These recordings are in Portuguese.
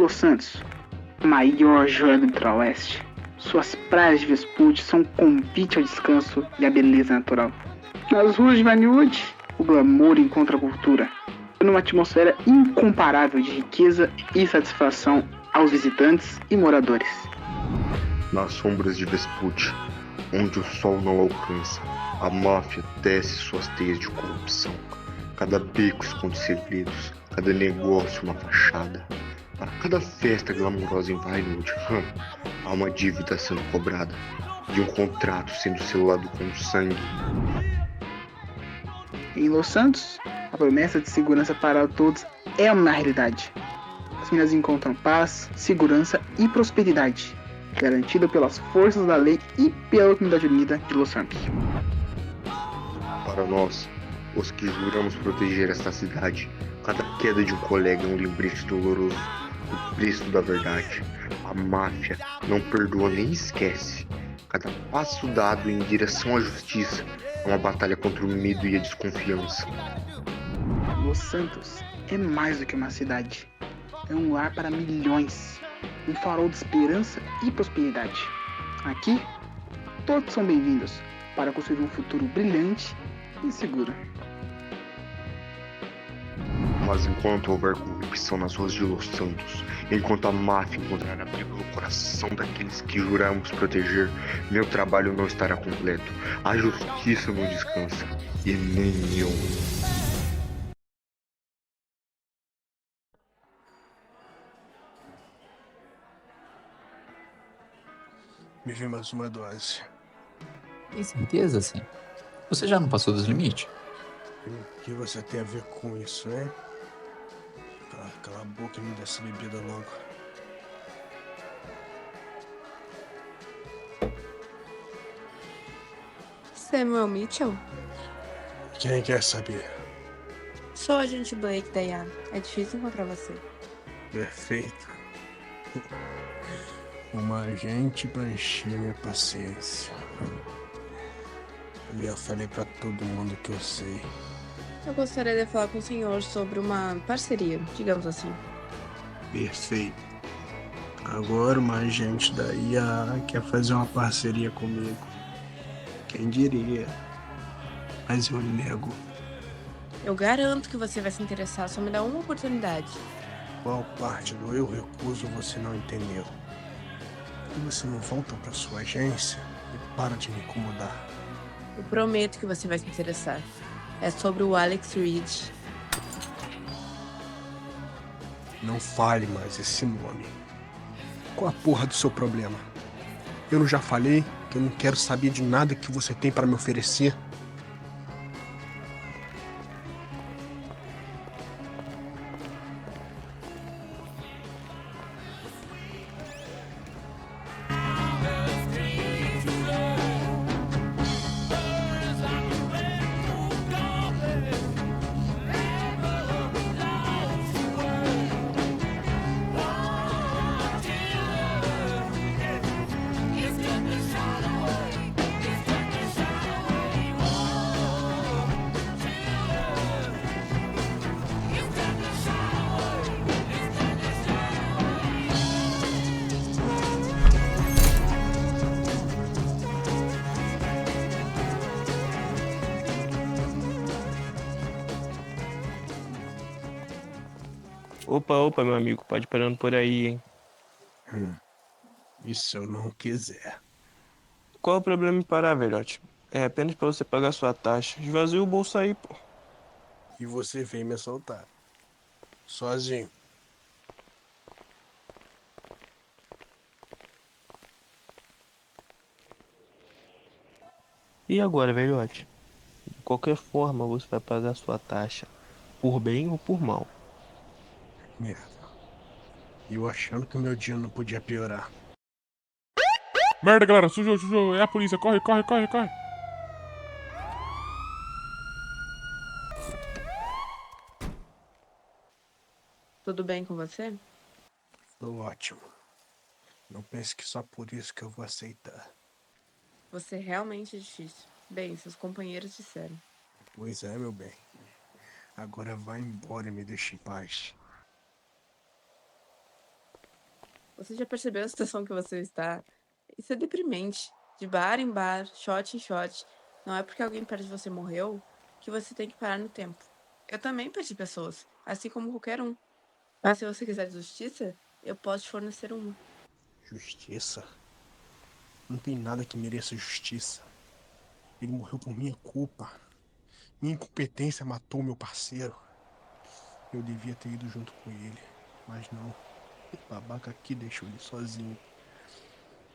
Los Santos, a maior joia do Litoral-Oeste. Suas praias de Vespucci são um convite ao descanso e à beleza natural. Nas ruas de Vinewood, o glamour encontra a cultura, dando uma atmosfera incomparável de riqueza e satisfação aos visitantes e moradores. Nas sombras de Vespucci, onde o sol não alcança, a máfia tece suas teias de corrupção. Cada beco esconde segredos, cada negócio uma fachada. Para cada festa glamourosa em Vinewood, há uma dívida sendo cobrada, de um contrato sendo selado com sangue. Em Los Santos, a promessa de segurança para todos é uma realidade. As minas encontram paz, segurança e prosperidade, garantida pelas forças da lei e pela comunidade unida de Los Santos. Para nós, os que juramos proteger esta cidade, cada queda de um colega é um lembrete doloroso do preço da verdade. A máfia não perdoa nem esquece. Cada passo dado em direção à justiça é uma batalha contra o medo e a desconfiança. Los Santos é mais do que uma cidade. É um lar para milhões, um farol de esperança e prosperidade. Aqui, todos são bem-vindos para construir um futuro brilhante e seguro. Mas enquanto houver corrupção nas ruas de Los Santos, enquanto a máfia encontrar abrigo no coração daqueles que juramos proteger, meu trabalho não estará completo. A justiça não descansa, e nem eu. Me vi mais uma dose. Tem certeza, sim? Você já não passou dos limites? O que você tem a ver com isso, hein? Cala a boca e me dá essa bebida logo. Samuel Mitchell? Quem quer saber? Sou a agente Blake da IA. É difícil encontrar você. Perfeito. Uma agente pra encher minha paciência. Eu já falei pra todo mundo que eu sei. Eu gostaria de falar com o senhor sobre uma parceria, digamos assim. Perfeito. Agora uma agente da IA quer fazer uma parceria comigo. Quem diria? Mas eu nego. Eu garanto que você vai se interessar, só me dá uma oportunidade. Qual parte do eu recuso você não entendeu? E você não volta pra sua agência e para de me incomodar. Eu prometo que você vai se interessar. É sobre o Alex Reed. Não fale mais esse nome. Qual a porra do seu problema? Eu não já falei que eu não quero saber de nada que você tem para me oferecer? Opa, meu amigo, pode ir parando por aí, hein? E se eu não quiser? Qual o problema em parar, velhote? É apenas pra você pagar sua taxa. Esvazia o bolso aí, pô. E você vem me assaltar. Sozinho. E agora, velhote? De qualquer forma, você vai pagar sua taxa. Por bem ou por mal. Merda. E eu achando que o meu dia não podia piorar. Merda, galera, sujou. É a polícia, corre. Tudo bem com você? Tô ótimo. Não pense que só por isso que eu vou aceitar. Você realmente é difícil. Bem, seus companheiros disseram. Pois é, meu bem. Agora vai embora e me deixe em paz. Você já percebeu a situação que você está? Isso é deprimente. De bar em bar, shot em shot. Não é porque alguém perto de você morreu que você tem que parar no tempo. Eu também perdi pessoas, assim como qualquer um. Mas se você quiser justiça, eu posso te fornecer uma. Justiça? Não tem nada que mereça justiça. Ele morreu por minha culpa. Minha incompetência matou meu parceiro. Eu devia ter ido junto com ele, mas não. O babaca aqui deixou ele sozinho.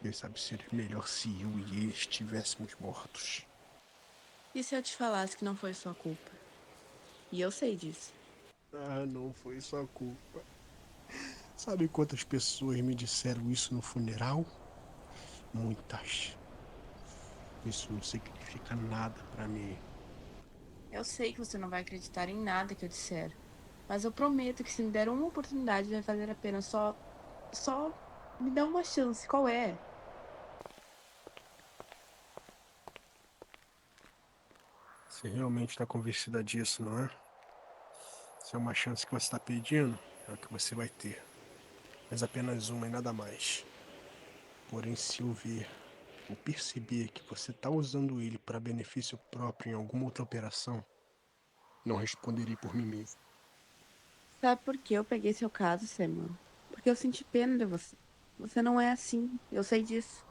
Quem sabe seria melhor se eu e ele estivéssemos mortos. E se eu te falasse que não foi sua culpa? E eu sei disso. Ah, não foi sua culpa. Sabe quantas pessoas me disseram isso no funeral? Muitas. Isso não significa nada pra mim. Eu sei que você não vai acreditar em nada que eu disser. Mas eu prometo que se me der uma oportunidade vai valer a pena. Só me dá uma chance. Qual é? Você realmente está convencida disso, não é? Se é uma chance que você está pedindo, é o que você vai ter. Mas apenas uma e nada mais. Porém, se eu ver ou perceber que você está usando ele para benefício próprio em alguma outra operação, não responderei por mim mesmo. Sabe por que eu peguei seu caso, Samuel? Porque eu senti pena de você. Você não é assim. Eu sei disso.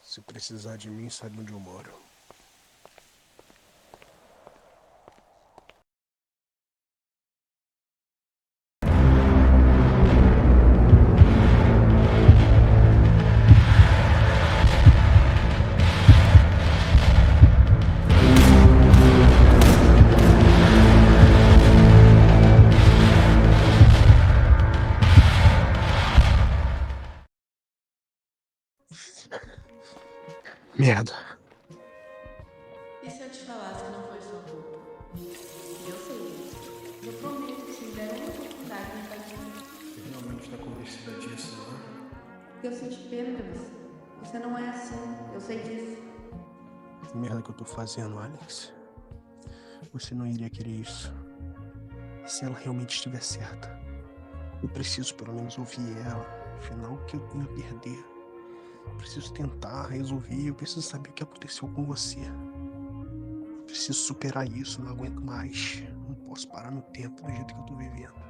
Se precisar de mim, sabe onde eu moro. Merda. E se eu te falasse que não foi sua culpa? Eu sei disso. Eu prometo que se me der uma oportunidade vai te fazer. Você realmente está convencida disso, não é? Porque eu senti pena de você. Você não é assim. Eu sei disso. Que merda que eu tô fazendo, Alex? Você não iria querer isso. Se ela realmente estiver certa, eu preciso pelo menos ouvir ela. Afinal, o que eu tenho a perder? Eu preciso tentar resolver. Eu preciso saber o que aconteceu com você. Eu preciso superar isso. Não aguento mais. Não posso parar no tempo do jeito que eu tô vivendo.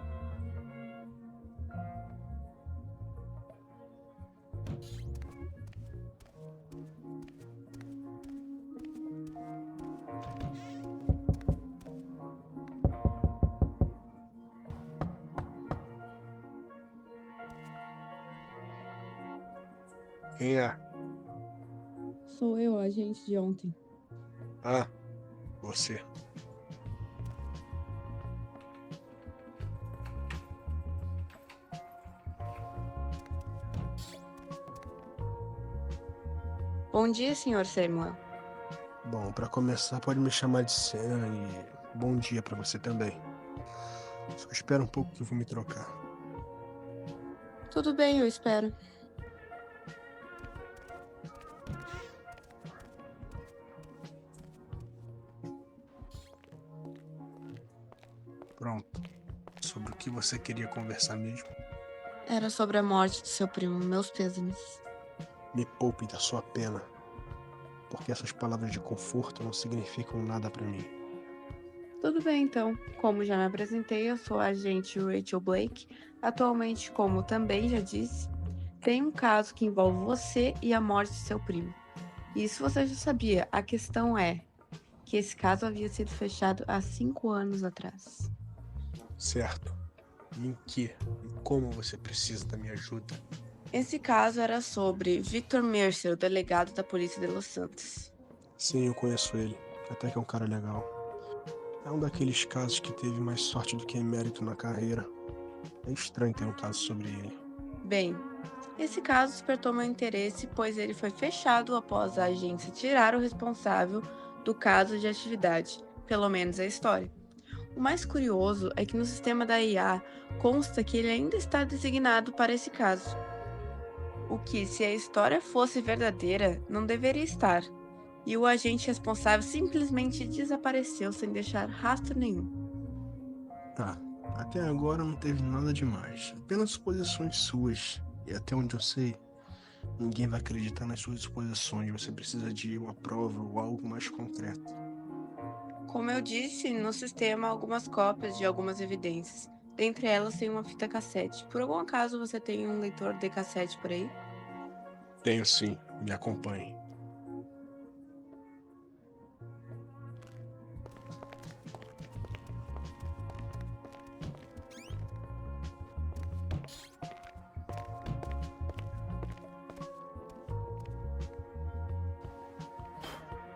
Quem é? Sou eu, a agente de ontem. Ah, você. Bom dia, Sr. Samuel. Bom, pra começar, pode me chamar de Sam e bom dia pra você também. Só espera um pouco que eu vou me trocar. Tudo bem, eu espero. Pronto. Sobre o que você queria conversar mesmo? Era sobre a morte do seu primo, meus pêsames. Me poupe da sua pena, porque essas palavras de conforto não significam nada pra mim. Tudo bem, então. Como já me apresentei, eu sou a agente Rachel Blake. Atualmente, como também já disse, tem um caso que envolve você e a morte de seu primo. Isso você já sabia. A questão é que esse caso havia sido fechado há 5 anos atrás. Certo. Em que e como você precisa da minha ajuda? Esse caso era sobre Victor Mercer, o delegado da polícia de Los Santos. Sim, eu conheço ele. Até que é um cara legal. É um daqueles casos que teve mais sorte do que mérito na carreira. É estranho ter um caso sobre ele. Bem, esse caso despertou meu interesse, pois ele foi fechado após a agência tirar o responsável do caso de atividade, pelo menos a história. O mais curioso é que no sistema da IA consta que ele ainda está designado para esse caso. O que, se a história fosse verdadeira, não deveria estar. E o agente responsável simplesmente desapareceu sem deixar rastro nenhum. Tá, Até agora não teve nada demais. Apenas suposições suas. E até onde eu sei, ninguém vai acreditar nas suas suposições. Você precisa de uma prova ou algo mais concreto. Como eu disse, no sistema há algumas cópias de algumas evidências. Dentre elas tem uma fita cassete. Por algum acaso você tem um leitor de cassete por aí? Tenho sim, me acompanhe.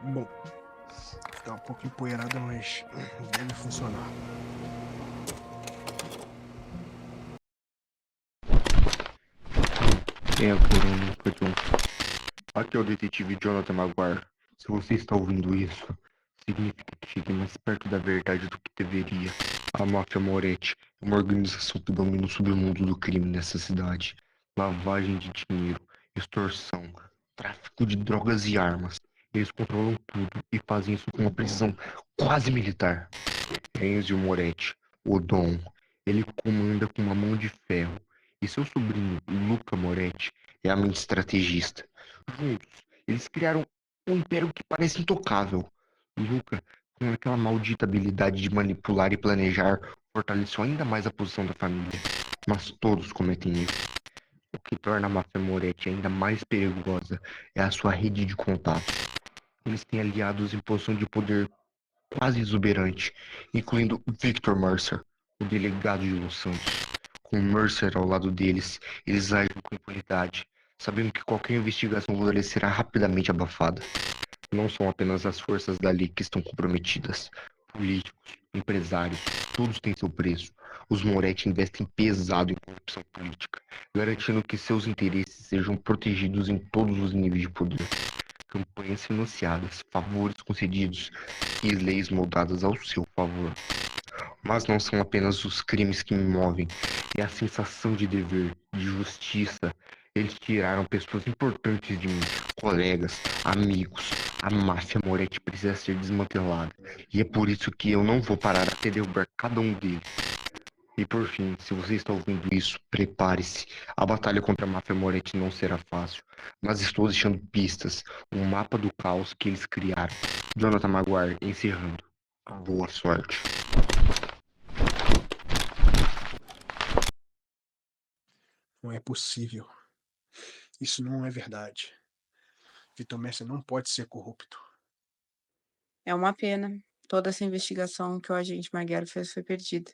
Bom, tá um pouco empoeirada, mas deve funcionar. Tenha por Johnson. Aqui é o detetive Jonathan Maguire. Se você está ouvindo isso, significa que cheguei mais perto da verdade do que deveria. A máfia Moretti é uma organização que domina o submundo do crime nessa cidade. Lavagem de dinheiro, extorsão, tráfico de drogas e armas. Eles controlam tudo e fazem isso com uma precisão quase militar. Enzo Moretti, o Dom, ele comanda com uma mão de ferro. E seu sobrinho, Luca Moretti, é a mente estrategista. Juntos, eles criaram um império que parece intocável. Luca, com aquela maldita habilidade de manipular e planejar, fortaleceu ainda mais a posição da família. Mas todos cometem erros. O que torna a máfia Moretti ainda mais perigosa é a sua rede de contatos. Eles têm aliados em posição de poder quase exuberante, incluindo Victor Mercer, o delegado de Los Santos. Com Mercer ao lado deles, eles agem com impunidade, sabendo que qualquer investigação será rapidamente abafada. Não são apenas as forças da lei que estão comprometidas. Políticos, empresários, todos têm seu preço. Os Moretti investem pesado em corrupção política, garantindo que seus interesses sejam protegidos em todos os níveis de poder. Campanhas financiadas, favores concedidos e leis moldadas ao seu favor. Mas não são apenas os crimes que me movem, é a sensação de dever, de justiça. Eles tiraram pessoas importantes de mim, colegas, amigos. A máfia Moretti precisa ser desmantelada, e é por isso que eu não vou parar até derrubar cada um deles. E por fim, se você está ouvindo isso, prepare-se. A batalha contra a máfia Moretti não será fácil, mas estou deixando pistas, um mapa do caos que eles criaram. Jonathan Maguire, encerrando. Boa sorte. Não é possível. Isso não é verdade. Vitor Mercer não pode ser corrupto. É uma pena. Toda essa investigação que o agente Maguire fez foi perdida.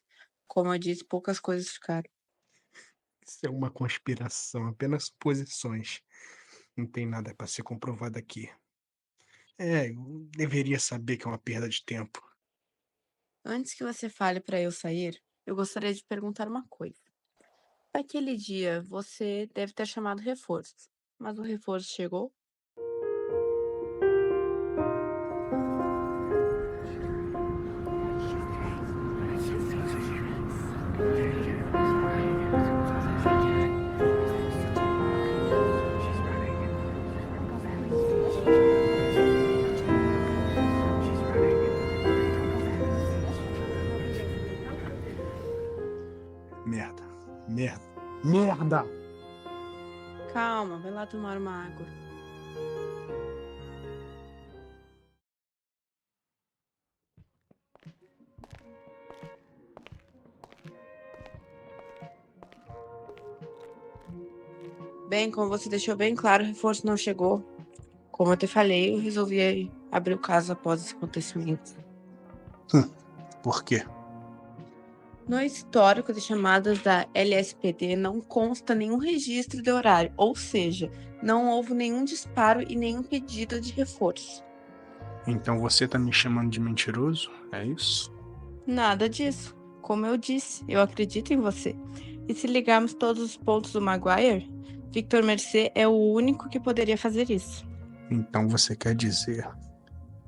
Como eu disse, poucas coisas ficaram. Isso é uma conspiração, apenas suposições. Não tem nada para ser comprovado aqui. Eu deveria saber que é uma perda de tempo. Antes que você fale para eu sair, eu gostaria de perguntar uma coisa. Aquele dia você deve ter chamado reforços, mas o reforço chegou? Merda. Merda. Merda! Calma, vai lá tomar uma água. Bem, como você deixou bem claro, o reforço não chegou. Como eu te falei, eu resolvi abrir o caso após esse acontecimento. Por quê? No histórico de chamadas da LSPD não consta nenhum registro de horário, ou seja, não houve nenhum disparo e nenhum pedido de reforço. Então você tá me chamando de mentiroso? É isso? Nada disso. Como eu disse, eu acredito em você. E se ligarmos todos os pontos do Maguire, Victor Mercer é o único que poderia fazer isso. Então você quer dizer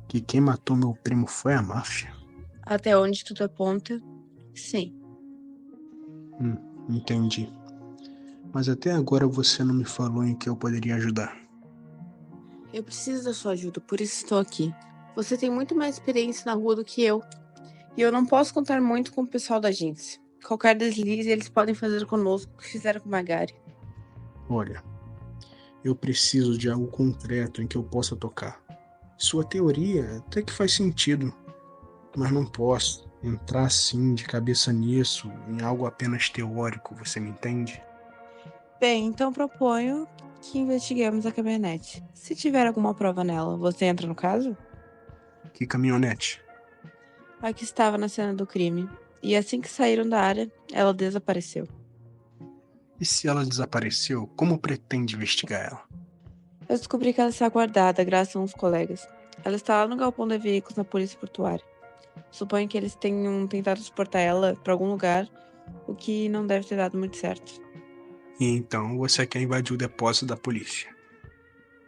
que quem matou meu primo foi a máfia? Até onde tudo aponta, sim. Entendi. Mas até agora você não me falou em que eu poderia ajudar. Eu preciso da sua ajuda, por isso estou aqui. Você tem muito mais experiência na rua do que eu. E eu não posso contar muito com o pessoal da agência. Qualquer deslize eles podem fazer conosco o que fizeram com Magari. Olha, eu preciso de algo concreto em que eu possa tocar. Sua teoria até que faz sentido, mas não posso entrar assim de cabeça nisso, em algo apenas teórico, você me entende? Bem, então proponho que investiguemos a caminhonete. Se tiver alguma prova nela, você entra no caso? Que caminhonete? A que estava na cena do crime. E assim que saíram da área, ela desapareceu. E se ela desapareceu, como pretende investigar ela? Eu descobri que ela está guardada graças a uns colegas. Ela está lá no galpão de veículos na polícia portuária. Suponho que eles tenham tentado exportar ela para algum lugar, o que não deve ter dado muito certo. E então você quer invadir o depósito da polícia?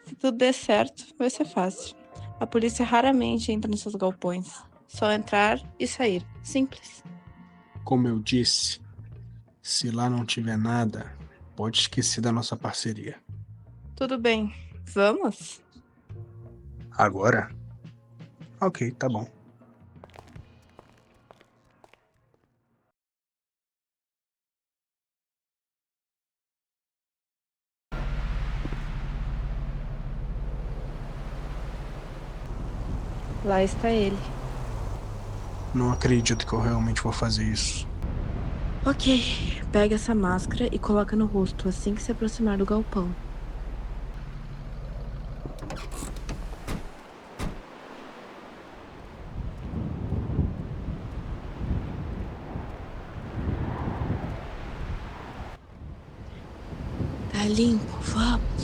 Se tudo der certo, vai ser fácil. A polícia raramente entra nos seus galpões. Só entrar e sair. Simples. Como eu disse, se lá não tiver nada, pode esquecer da nossa parceria. Tudo bem. Vamos? Agora? Ok, tá bom. Lá está ele. Não acredito que eu realmente vou fazer isso. Ok. Pega essa máscara e coloca no rosto assim que se aproximar do galpão. Tá limpo, vamos.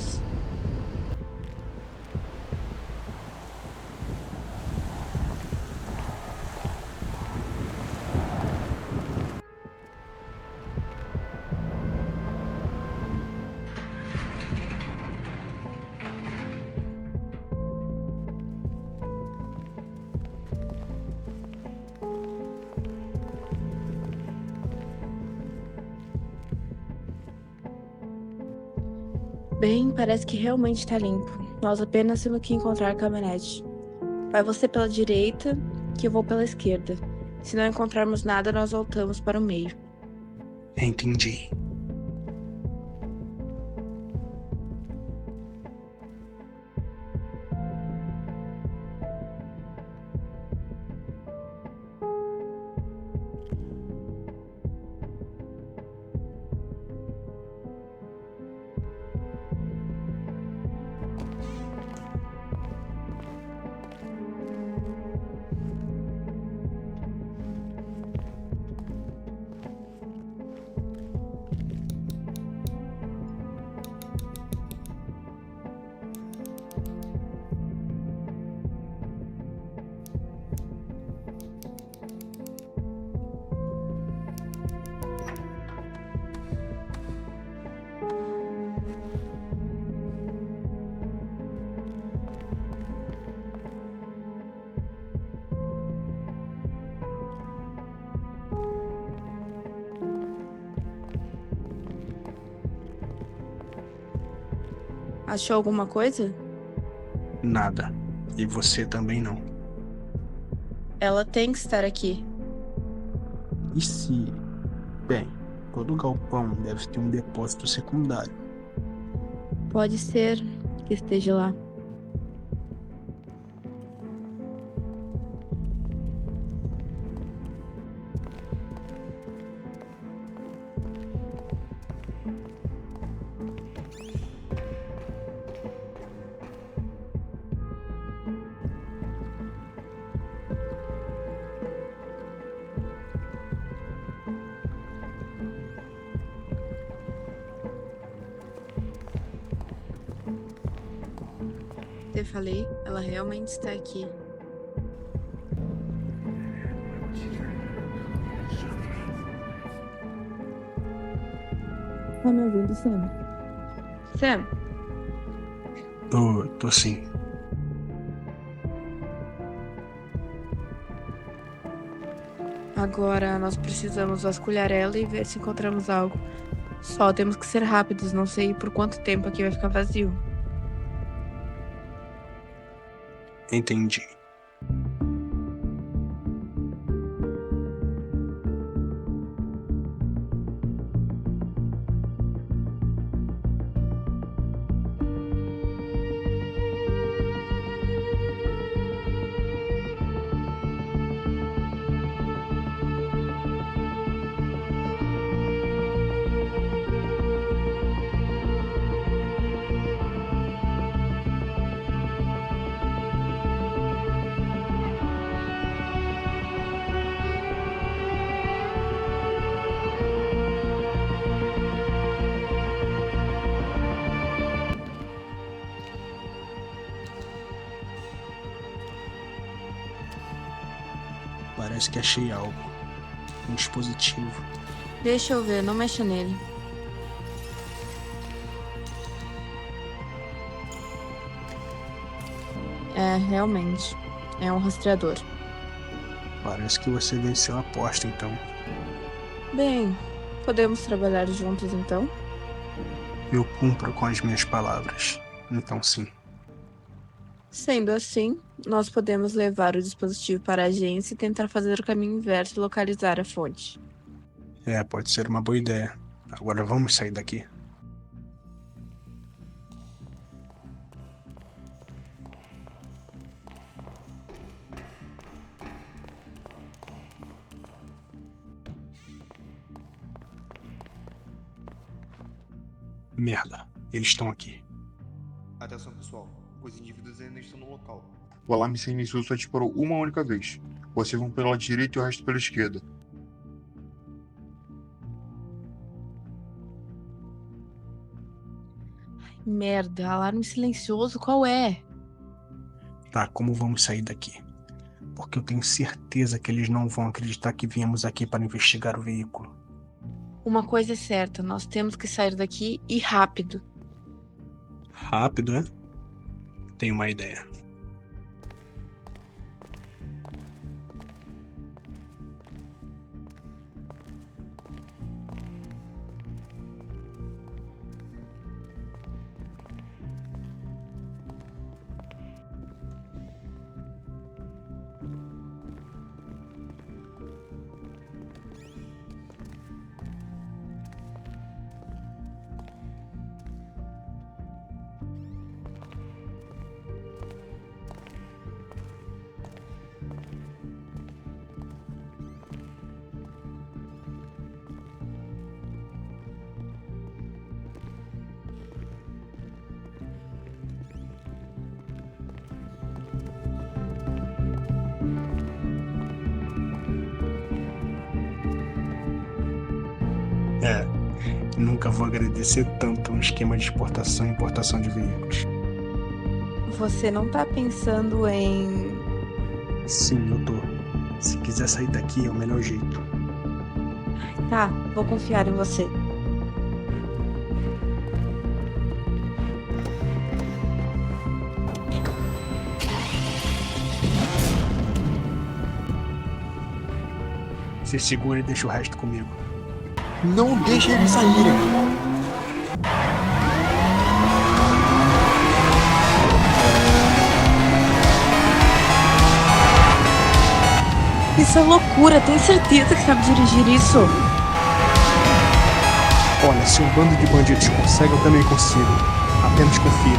Bem, parece que realmente tá limpo. Nós apenas temos que encontrar a caminhonete. Vai você pela direita, que eu vou pela esquerda. Se não encontrarmos nada, nós voltamos para o meio. Entendi. Achou alguma coisa? Nada. E você também não. Ela tem que estar aqui. E se... Bem, todo galpão deve ter um depósito secundário. Pode ser que esteja lá. Te falei, ela realmente está aqui. Tá me ouvindo, Sam? Sam, Tô sim. agora nós precisamos vasculhar ela e ver se encontramos algo. Só temos que ser rápidos, não sei por quanto tempo aqui vai ficar vazio. Entendi. Parece que achei algo. Um dispositivo. Deixa eu ver, não mexa nele. É, realmente. É um rastreador. Parece que você venceu a aposta, então. Bem, podemos trabalhar juntos então? Eu cumpro com as minhas palavras. Então sim. Sendo assim, nós podemos levar o dispositivo para a agência e tentar fazer o caminho inverso e localizar a fonte. Pode ser uma boa ideia. Agora vamos sair daqui. Merda, eles estão aqui. Atenção pessoal, os indivíduos ainda estão no local. O alarme silencioso só disparou uma única vez. Vocês vão pela direita e o resto pela esquerda. Merda, alarme silencioso, qual é? Tá, como vamos sair daqui? Porque eu tenho certeza que eles não vão acreditar que viemos aqui para investigar o veículo. Uma coisa é certa, nós temos que sair daqui e rápido. Rápido, é? Tenho uma ideia. Nunca vou agradecer tanto um esquema de exportação e importação de veículos. Você não tá pensando em... Sim, eu tô. Se quiser sair daqui é o melhor jeito. Tá, vou confiar em você. Se segura e deixa o resto comigo. Não deixe eles saírem! Isso é loucura, tem certeza que sabe dirigir isso? Olha, se um bando de bandidos consegue, eu também consigo. Apenas confia.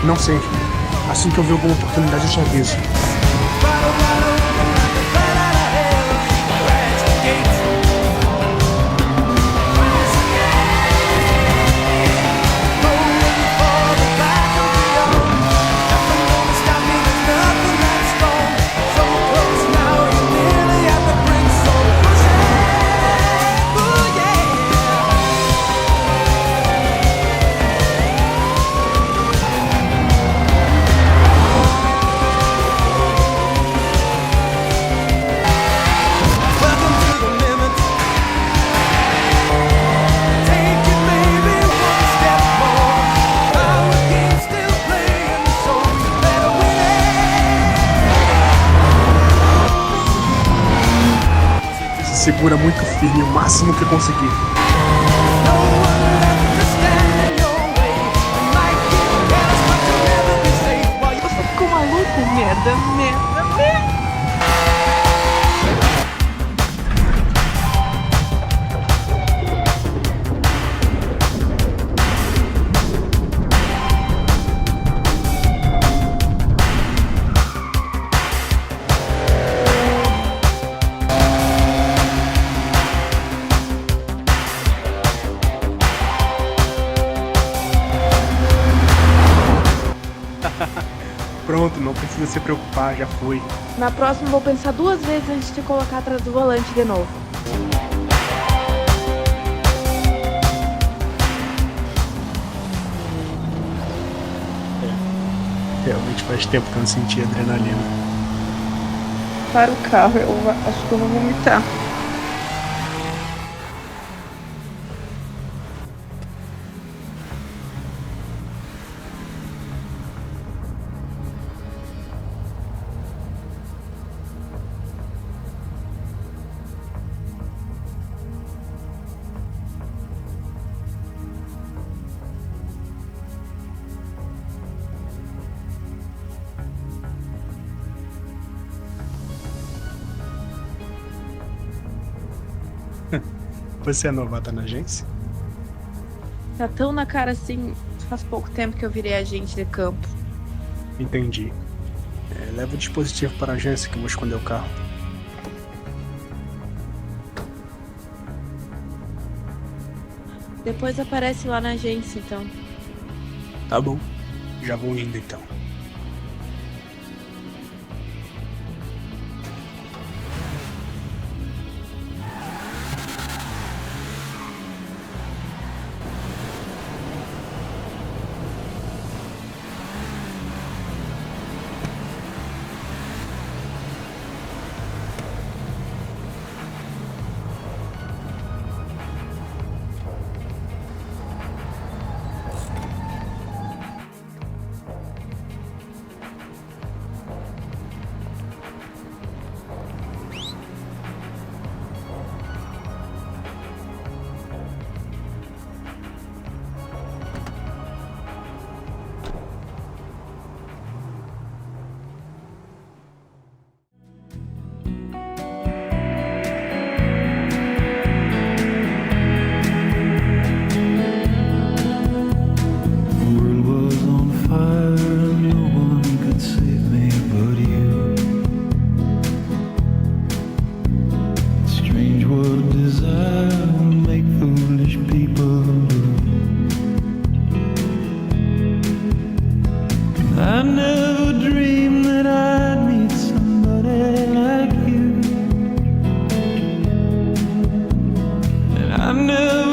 Não sei. Assim que eu ver alguma oportunidade, eu te aviso. Segura muito firme o máximo que conseguir. Você ficou maluco? Merda, merda, merda. Pronto, não precisa se preocupar, já foi. Na próxima vou pensar 2 vezes antes de colocar atrás do volante de novo. Realmente faz tempo que eu não senti adrenalina. Para o carro, eu acho que eu vou vomitar. Você é novata na agência? Tá tão na cara assim, faz pouco tempo que eu virei agente de campo. Entendi. Leva o dispositivo para a agência que eu vou esconder o carro. Depois aparece lá na agência, então. Tá bom. Já vou indo então. I never